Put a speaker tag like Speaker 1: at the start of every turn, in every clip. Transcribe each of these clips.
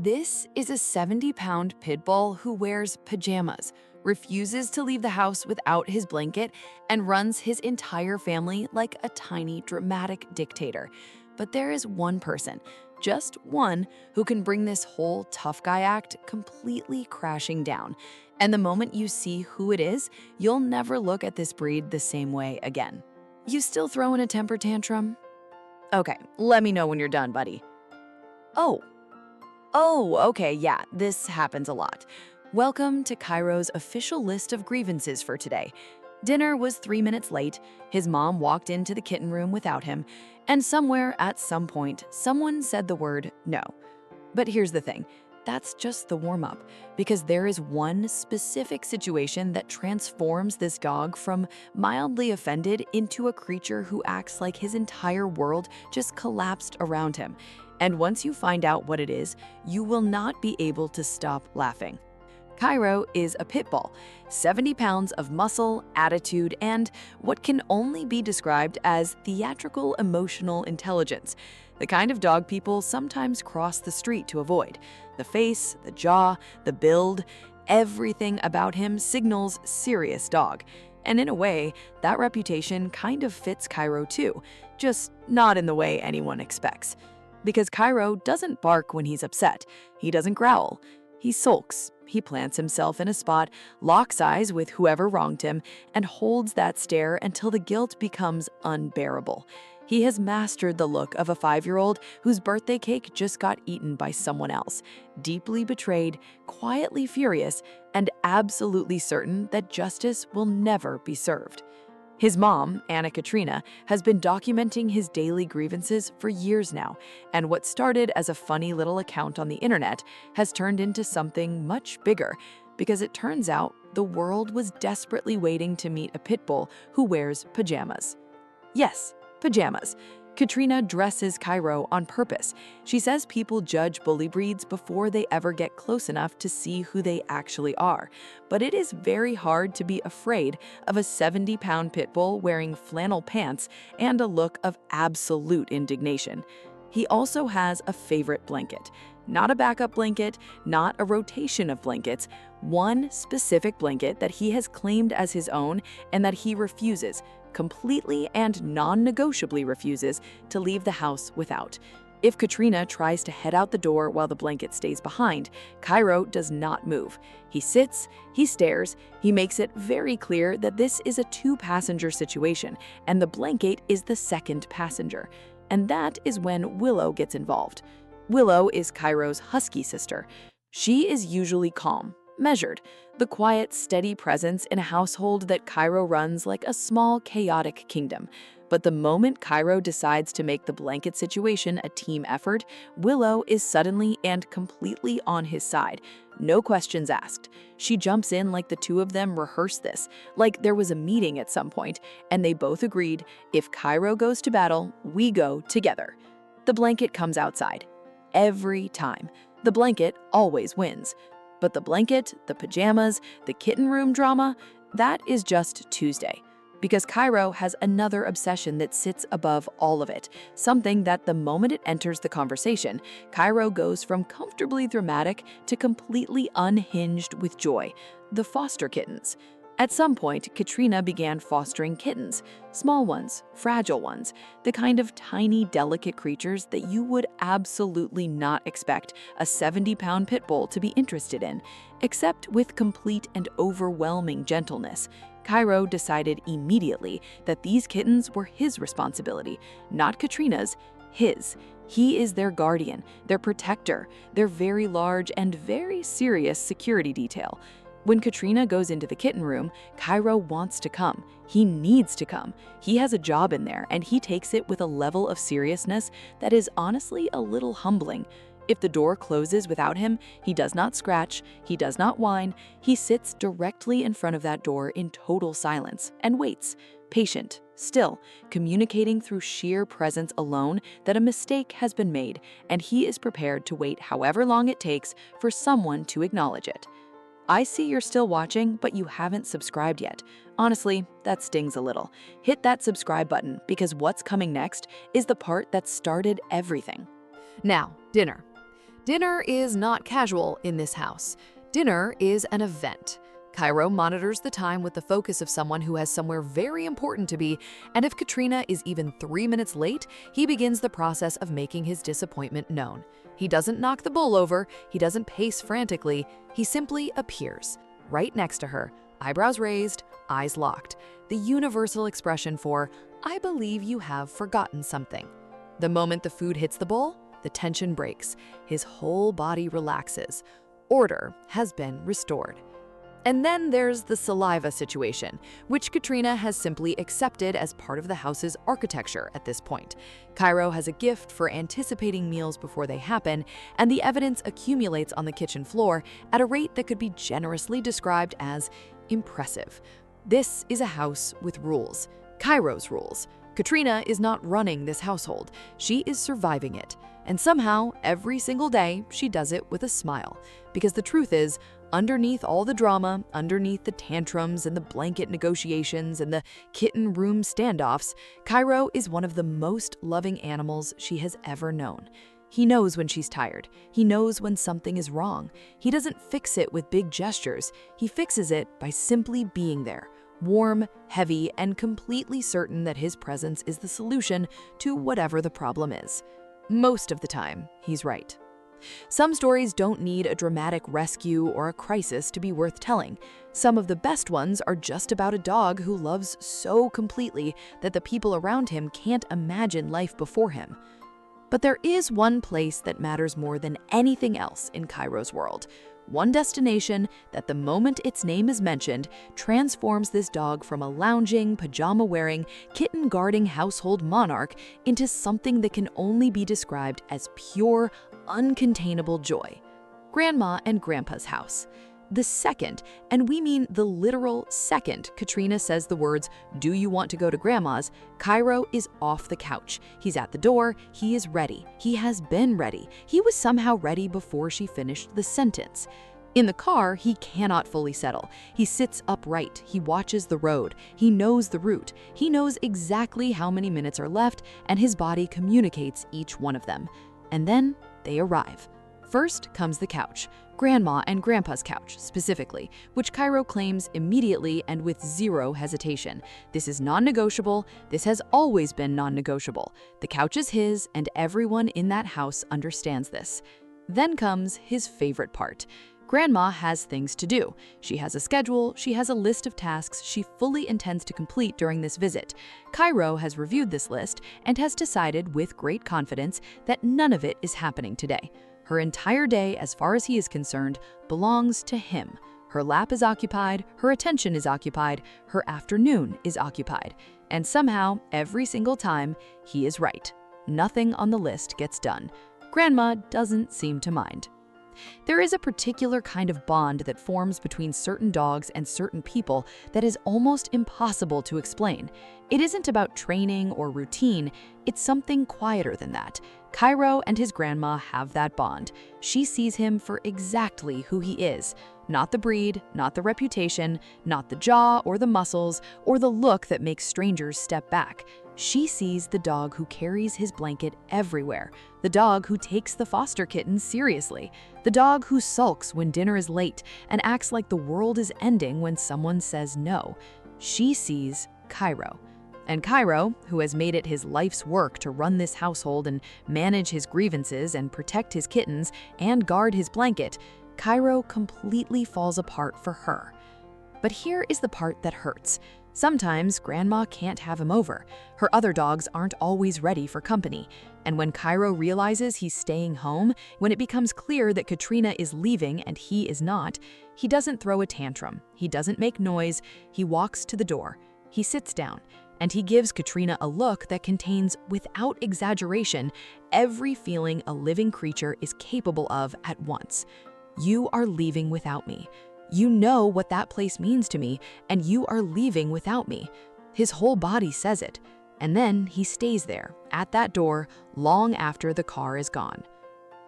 Speaker 1: This is a 70-pound pit bull who wears pajamas, refuses to leave the house without his blanket, and runs his entire family like a tiny, dramatic dictator. But there is one person, just one, who can bring this whole tough guy act completely crashing down. And the moment you see who it is, you'll never look at this breed the same way again. You still throwing a temper tantrum? Okay, let me know when you're done, buddy. Oh, okay, yeah, this happens a lot. Welcome to Cairo's official list of grievances for today. Dinner was 3 minutes late, his mom walked into the kitten room without him, and somewhere at some point, someone said the word no. But here's the thing, that's just the warm-up, because there is one specific situation that transforms this dog from mildly offended into a creature who acts like his entire world just collapsed around him. And once you find out what it is, you will not be able to stop laughing. Cairo is a pit bull, 70 pounds of muscle, attitude, and what can only be described as theatrical emotional intelligence, the kind of dog people sometimes cross the street to avoid. The face, the jaw, the build, everything about him signals serious dog. And in a way, that reputation kind of fits Cairo too, just not in the way anyone expects. Because Cairo doesn't bark when he's upset, he doesn't growl, he sulks, he plants himself in a spot, locks eyes with whoever wronged him, and holds that stare until the guilt becomes unbearable. He has mastered the look of a 5-year-old whose birthday cake just got eaten by someone else, deeply betrayed, quietly furious, and absolutely certain that justice will never be served. His mom, Anna Katrina, has been documenting his daily grievances for years now, and what started as a funny little account on the internet has turned into something much bigger, because it turns out the world was desperately waiting to meet a pit bull who wears pajamas. Yes, pajamas. Katrina dresses Cairo on purpose. She says people judge bully breeds before they ever get close enough to see who they actually are. But it is very hard to be afraid of a 70-pound pit bull wearing flannel pants and a look of absolute indignation. He also has a favorite blanket. Not a backup blanket, not a rotation of blankets, one specific blanket that he has claimed as his own and that he refuses, completely and non-negotiably refuses, to leave the house without. If Katrina tries to head out the door while the blanket stays behind, Cairo does not move. He sits, he stares, he makes it very clear that this is a 2-passenger situation, and the blanket is the second passenger. And that is when Willow gets involved. Willow is Cairo's husky sister. She is usually calm, measured, the quiet, steady presence in a household that Cairo runs like a small, chaotic kingdom. But the moment Cairo decides to make the blanket situation a team effort, Willow is suddenly and completely on his side. No questions asked. She jumps in like the two of them rehearsed this, like there was a meeting at some point, and they both agreed, if Cairo goes to battle, we go together. The blanket comes outside. Every time. The blanket always wins. But the blanket, the pajamas, the kitten room drama, that is just Tuesday. Because Cairo has another obsession that sits above all of it, something that the moment it enters the conversation, Cairo goes from comfortably dramatic to completely unhinged with joy: the foster kittens. At some point, Katrina began fostering kittens, small ones, fragile ones, the kind of tiny, delicate creatures that you would absolutely not expect a 70-pound pit bull to be interested in, except with complete and overwhelming gentleness. Cairo decided immediately that these kittens were his responsibility, not Katrina's, his. He is their guardian, their protector, their very large and very serious security detail. When Katrina goes into the kitten room, Cairo wants to come. He needs to come. He has a job in there, and he takes it with a level of seriousness that is honestly a little humbling. If the door closes without him, he does not scratch, he does not whine, he sits directly in front of that door in total silence and waits, patient, still, communicating through sheer presence alone that a mistake has been made, and he is prepared to wait however long it takes for someone to acknowledge it. I see you're still watching, but you haven't subscribed yet. Honestly, that stings a little. Hit that subscribe button, because what's coming next is the part that started everything.
Speaker 2: Now, dinner.
Speaker 1: Dinner is not casual in this house. Dinner is an event. Cairo monitors the time with the focus of someone who has somewhere very important to be, and if Katrina is even 3 minutes late, he begins the process of making his disappointment known. He doesn't knock the bull over, he doesn't pace frantically, he simply appears, right next to her, eyebrows raised, eyes locked, the universal expression for, "I believe you have forgotten something." The moment the food hits the bowl, the tension breaks, his whole body relaxes. Order has been restored. And then there's the saliva situation, which Katrina has simply accepted as part of the house's architecture at this point. Cairo has a gift for anticipating meals before they happen, and the evidence accumulates on the kitchen floor at a rate that could be generously described as impressive. This is a house with rules, Cairo's rules. Katrina is not running this household, she is surviving it. And somehow, every single day, she does it with a smile. Because the truth is, underneath all the drama, underneath the tantrums and the blanket negotiations and the kitten room standoffs, Cairo is one of the most loving animals she has ever known. He knows when she's tired. He knows when something is wrong. He doesn't fix it with big gestures. He fixes it by simply being there, warm, heavy, and completely certain that his presence is the solution to whatever the problem is. Most of the time, he's right. Some stories don't need a dramatic rescue or a crisis to be worth telling. Some of the best ones are just about a dog who loves so completely that the people around him can't imagine life before him. But there is one place that matters more than anything else in Cairo's world. One destination that the moment its name is mentioned transforms this dog from a lounging, pajama-wearing, kitten-guarding household monarch into something that can only be described as pure, uncontainable joy. Grandma and Grandpa's house. The second, and we mean the literal second, Katrina says the words, "Do you want to go to Grandma's?" Cairo is off the couch. He's at the door. He is ready. He has been ready. He was somehow ready before she finished the sentence. In the car, he cannot fully settle. He sits upright. He watches the road. He knows the route. He knows exactly how many minutes are left, and his body communicates each one of them. And then they arrive. First comes the couch, Grandma and Grandpa's couch specifically, which Cairo claims immediately and with zero hesitation. This is non-negotiable. This has always been non-negotiable. The couch is his, and everyone in that house understands this. Then comes his favorite part. Grandma has things to do. She has a schedule, she has a list of tasks she fully intends to complete during this visit. Cairo has reviewed this list and has decided with great confidence that none of it is happening today. Her entire day, as far as he is concerned, belongs to him. Her lap is occupied, her attention is occupied, her afternoon is occupied. And somehow, every single time, he is right. Nothing on the list gets done. Grandma doesn't seem to mind. There is a particular kind of bond that forms between certain dogs and certain people that is almost impossible to explain. It isn't about training or routine, it's something quieter than that. Cairo and his grandma have that bond. She sees him for exactly who he is. Not the breed, not the reputation, not the jaw or the muscles, or the look that makes strangers step back. She sees the dog who carries his blanket everywhere, the dog who takes the foster kittens seriously, the dog who sulks when dinner is late and acts like the world is ending when someone says no. She sees Cairo. And Cairo, who has made it his life's work to run this household and manage his grievances and protect his kittens and guard his blanket, Cairo completely falls apart for her. But here is the part that hurts. Sometimes Grandma can't have him over. Her other dogs aren't always ready for company. And when Cairo realizes he's staying home, when it becomes clear that Katrina is leaving and he is not, he doesn't throw a tantrum. He doesn't make noise. He walks to the door. He sits down. And he gives Katrina a look that contains, without exaggeration, every feeling a living creature is capable of at once. You are leaving without me. You know what that place means to me, and you are leaving without me. His whole body says it. And then he stays there, at that door, long after the car is gone.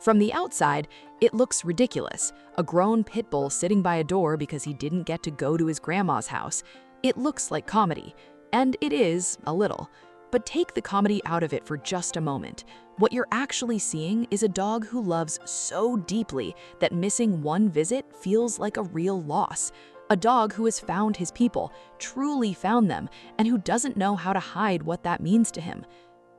Speaker 1: From the outside, it looks ridiculous. A grown pit bull sitting by a door because he didn't get to go to his grandma's house. It looks like comedy. And it is, a little. But take the comedy out of it for just a moment. What you're actually seeing is a dog who loves so deeply that missing one visit feels like a real loss. A dog who has found his people, truly found them, and who doesn't know how to hide what that means to him.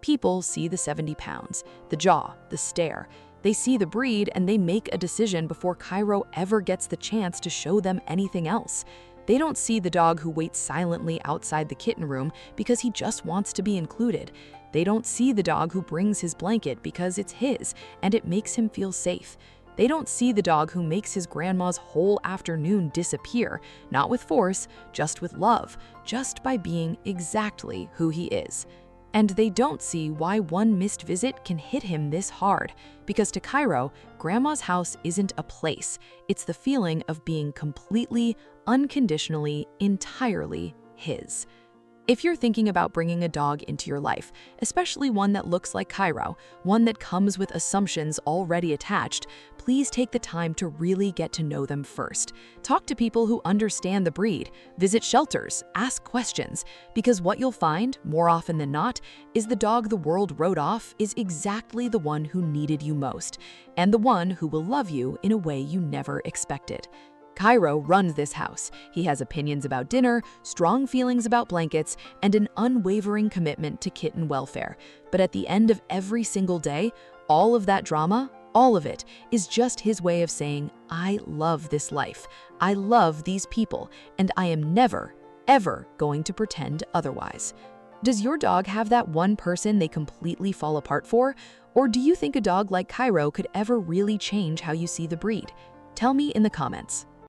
Speaker 1: People see the 70 pounds, the jaw, the stare. They see the breed and they make a decision before Cairo ever gets the chance to show them anything else. They don't see the dog who waits silently outside the kitten room because he just wants to be included. They don't see the dog who brings his blanket because it's his and it makes him feel safe. They don't see the dog who makes his grandma's whole afternoon disappear, not with force, just with love, just by being exactly who he is. And they don't see why one missed visit can hit him this hard, because to Cairo, grandma's house isn't a place. It's the feeling of being completely, unconditionally, entirely his. If you're thinking about bringing a dog into your life, especially one that looks like Cairo, one that comes with assumptions already attached, please take the time to really get to know them first. Talk to people who understand the breed, visit shelters, ask questions, because what you'll find, more often than not, is the dog the world wrote off is exactly the one who needed you most, and the one who will love you in a way you never expected. Cairo runs this house. He has opinions about dinner, strong feelings about blankets, and an unwavering commitment to kitten welfare. But at the end of every single day, all of that drama, all of it, is just his way of saying, I love this life, I love these people, and I am never, ever going to pretend otherwise. Does your dog have that one person they completely fall apart for? Or do you think a dog like Cairo could ever really change how you see the breed? Tell me in the comments.